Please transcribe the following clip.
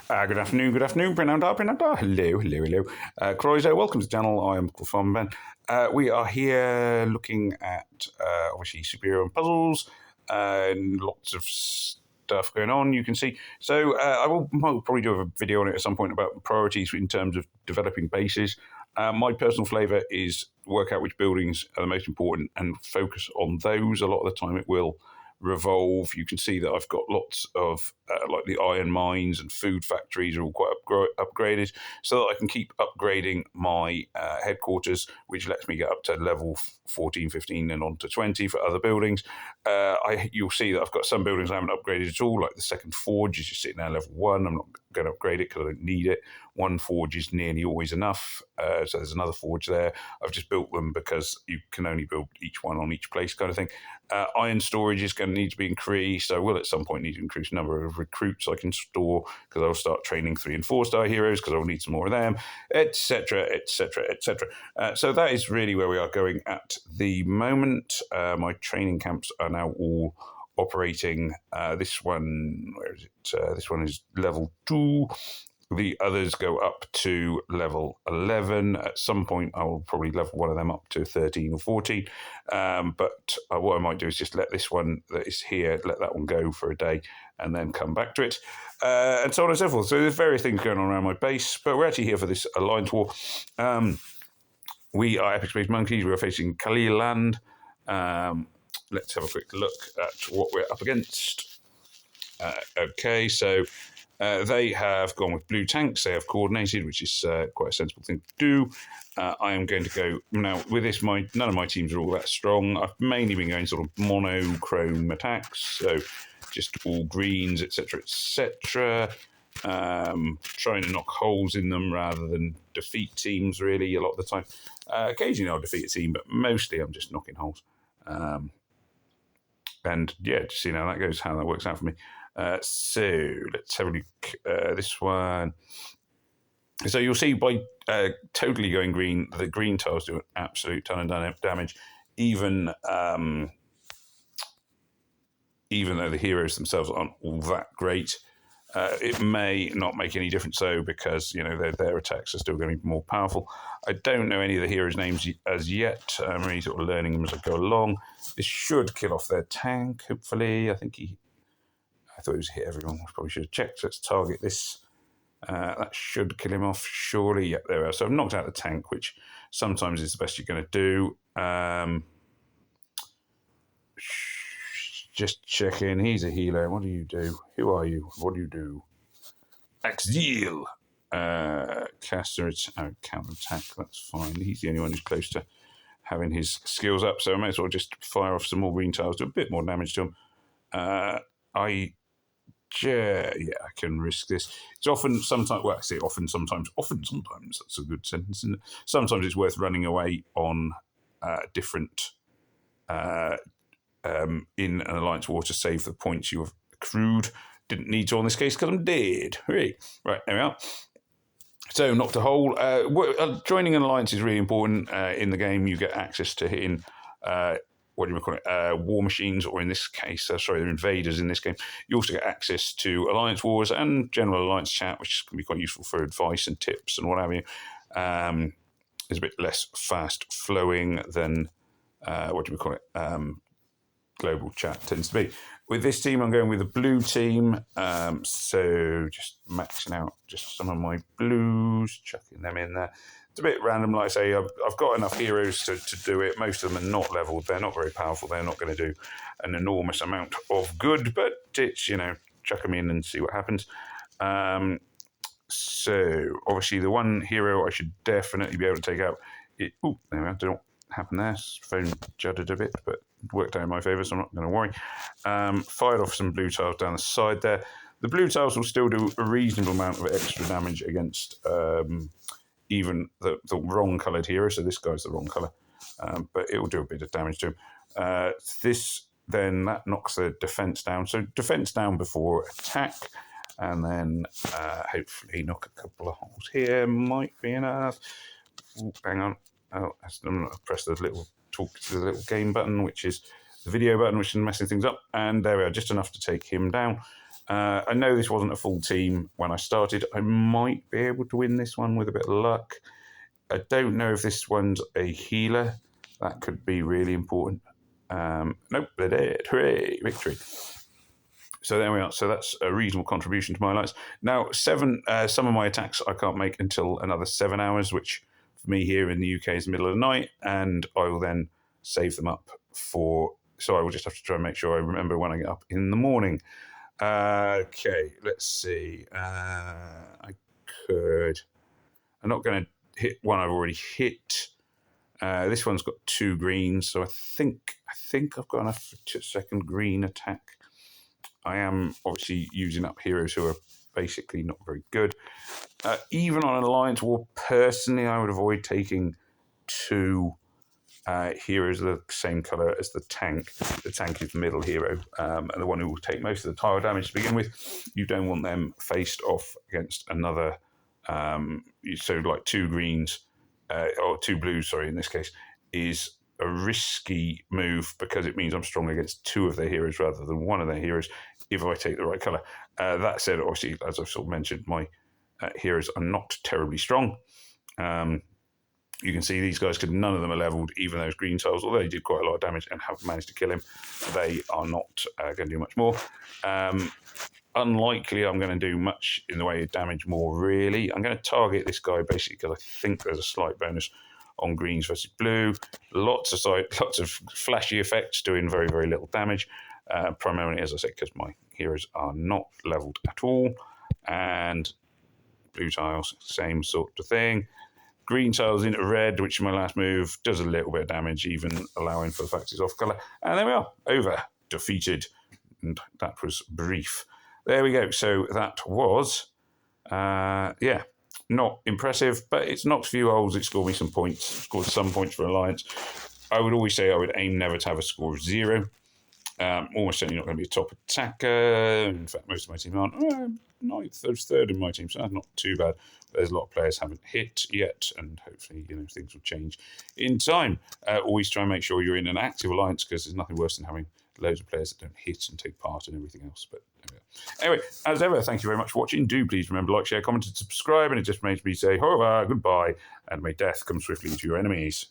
Good afternoon, Prenanda, hello. Croiso, welcome to the channel. I am Farm Ben. We are here looking at, obviously, superhero and puzzles, and lots of stuff going on, you can see. So I'll probably do a video on it at some point about priorities in terms of developing bases. My personal flavour is work out which buildings are the most important and focus on those. A lot of the time it will revolve. You can see that I've got lots of like the iron mines and food factories are all quite upgraded, so that I can keep upgrading my headquarters, which lets me get up to level 14, 15 and on to 20 for other buildings. You'll see that I've got some buildings I haven't upgraded at all, like the second forge is just sitting there level 1. I'm not going to upgrade it because I don't need it. One forge is nearly always enough, so there's another forge there. I've just built them because you can only build each one on each place kind of thing. Iron storage is going to need to be increased. I will at some point need to increase the number of recruits I can store because I'll start training 3 and 4-star heroes because I'll need some more of them, etc., etc., etc. So that is really where we are going at the moment. My training camps are now all operating. This one, where is it? This one is level 2. The others go up to level 11. At some point, I will probably level one of them up to 13 or 14. But what I might do is just let this one that is here, let that one go for a day and then come back to it. And so on and so forth. So there's various things going on around my base, but we're actually here for this Alliance War. We are Epic Space Monkeys. We are facing Khalil Land. Let's have a quick look at what we're up against. Okay, so they have gone with blue tanks. They have coordinated, which is quite a sensible thing to do. I am going to go now with this. None of my teams are all that strong. I've mainly been going sort of monochrome attacks, so just all greens, etc., etc. Trying to knock holes in them rather than defeat teams. Really, a lot of the time. Occasionally, I'll defeat a team, but mostly I'm just knocking holes. And yeah, just see how that goes, how that works out for me. So let's have a look. This one. So you'll see by totally going green, the green tiles do an absolute ton of damage, even though the heroes themselves aren't all that great. It may not make any difference though, because their attacks are still going to be more powerful. I don't know any of the heroes' names as yet. I'm really sort of learning them as I go along. This should kill off their tank, hopefully. I thought it was hit everyone. I probably should have checked. Let's target this. That should kill him off, surely. Yep, there we are. So I've knocked out the tank, which sometimes is the best you're going to do. Just checking. He's a healer. What do you do? Who are you? What do you do? Axil. Caster counter attack. That's fine. He's the only one who's close to having his skills up, so I may as well just fire off some more green tiles, do a bit more damage to him. I can risk this. It's often, sometimes, well, I say often, sometimes, that's a good sentence, isn't it? Sometimes it's worth running away on different in an Alliance War to save the points you have accrued. Didn't need to on this case because I'm dead. Right, there we are. So knocked a hole. Joining an alliance is really important in the game. You get access to hitting war machines, or in this case, they're invaders in this game. You also get access to Alliance Wars and general Alliance chat, which can be quite useful for advice and tips and what have you. It's a bit less fast flowing than global chat tends to be. With this team, I'm going with the blue team. So just maxing out just some of my blues, chucking them in there. It's a bit random, like I say. I've got enough heroes to do it. Most of them are not leveled. They're not very powerful. They're not going to do an enormous amount of good, but it's, chuck them in and see what happens. So obviously the one hero I should definitely be able to take out. There we are. Don't know what happened there. Phone juddered a bit, but worked out in my favour, so I'm not going to worry. Fired off some blue tiles down the side there. The blue tiles will still do a reasonable amount of extra damage against even the wrong coloured hero. So this guy's the wrong colour, but it will do a bit of damage to him. That knocks the defence down. So defence down before attack, and then hopefully knock a couple of holes here. Might be enough. Ooh, hang on. Oh, I'm not press the little game button, which is the video button, which is messing things up. And there we are, just enough to take him down. I know this wasn't a full team when I started. I might be able to win this one with a bit of luck. I don't know if this one's a healer. That could be really important. Nope, they did. Hooray, victory. So there we are. So that's a reasonable contribution to my alliance. Now, some of my attacks I can't make until another 7 hours, which for me here in the UK is the middle of the night, and I will then save them up for. So I will just have to try and make sure I remember when I get up in the morning. Okay, let's see. I'm not going to hit one I've already hit. This one's got 2 greens, so I think I've got enough for a second green attack. I am obviously using up heroes who are basically not very good. Even on an alliance war, personally, I would avoid taking 2 heroes of the same colour as the tank. The tank is the middle hero, and the one who will take most of the tile damage to begin with. You don't want them faced off against another. So like 2 greens, or 2 blues, sorry, in this case, is a risky move because it means I'm strong against 2 of their heroes rather than 1 of their heroes if I take the right colour. That said, obviously, as I've sort of mentioned, my heroes are not terribly strong. You can see these guys, none of them are leveled, even those green tiles, although they did quite a lot of damage and have managed to kill him. They are not going to do much more. Unlikely I'm going to do much in the way of damage more, really. I'm going to target this guy basically because I think there's a slight bonus on greens versus blue. Lots of flashy effects doing very, very little damage. Primarily, as I said, because my heroes are not leveled at all. And blue tiles, same sort of thing. Green tiles into red, which is my last move, does a little bit of damage, even allowing for the fact it's off colour. And there we are, over, defeated. And that was brief. There we go. So that was, not impressive, but it's knocked a few holes. It scored me some points, scored some points for Alliance. I would always say I would aim never to have a score of 0. Almost certainly not going to be a top attacker. In fact, most of my team aren't. Ninth, third in my team, so that's not too bad. But there's a lot of players haven't hit yet, and hopefully, things will change in time. Always try and make sure you're in an active alliance because there's nothing worse than having loads of players that don't hit and take part and everything else. But anyway, as ever, thank you very much for watching. Do please remember to like, share, comment, and subscribe. And it just makes me say, however, goodbye, and may death come swiftly to your enemies.